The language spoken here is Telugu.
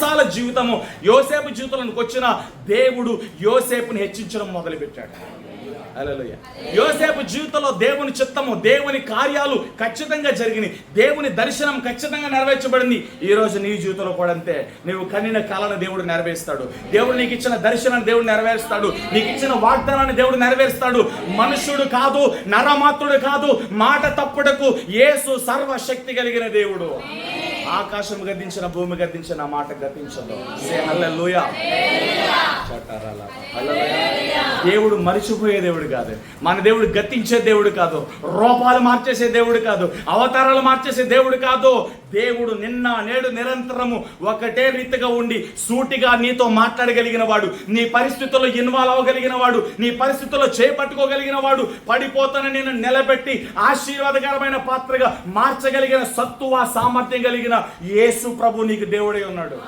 చెరసాల జీవితము యోసేపు జీవితంలోకి వచ్చిన దేవుడు యోసేపుని హెచ్చించడం మొదలుపెట్టాడు. హల్లెలూయా. యోసేపు జీవితంలో దేవుని చిత్తము, దేవుని కార్యాలు ఖచ్చితంగా జరిగినాయి. దేవుని దర్శనం ఖచ్చితంగా నెరవేర్చబడింది. ఈ రోజు నీ జీవితంలో కూడా అంతే. నీవు కనిన కలను దేవుడు నెరవేరుస్తాడు. దేవుడు నీకు ఇచ్చిన దర్శనాన్ని దేవుడు నెరవేరుస్తాడు. నీకు ఇచ్చిన వాగ్దానాన్ని దేవుడు నెరవేరుస్తాడు. మనుషుడు కాదు, నరమాత్రుడు కాదు, మాట తప్పుడకు యేసు సర్వశక్తి కలిగిన దేవుడు. ఆకాశం గద్దించిన, భూమి గద్దించిన, ఆ మాట గద్దించదు. హల్లెలూయా. దేవుడు మరిచిపోయే దేవుడు కాదు. మన దేవుడు గతించే దేవుడు కాదు. రూపాలు మార్చేసే దేవుడు కాదు. అవతారాలు మార్చేసే దేవుడు కాదు. దేవుడు నిన్న నేడు నిరంతరము ఒకటే రీతిగా ఉండి సూటిగా నీతో మాట్లాడగలిగిన వాడు, నీ పరిస్థితుల్లో ఇన్వాల్వ్ అవ్వగలిగిన వాడు, నీ పరిస్థితుల్లో చేపట్టుకోగలిగిన వాడు, పడిపోతానని నేను నిలబెట్టి ఆశీర్వాదకరమైన పాత్రగా మార్చగలిగిన సత్తువ సామర్థ్యం కలిగిన యేసు ప్రభు నీకు దేవుడై ఉన్నాడు.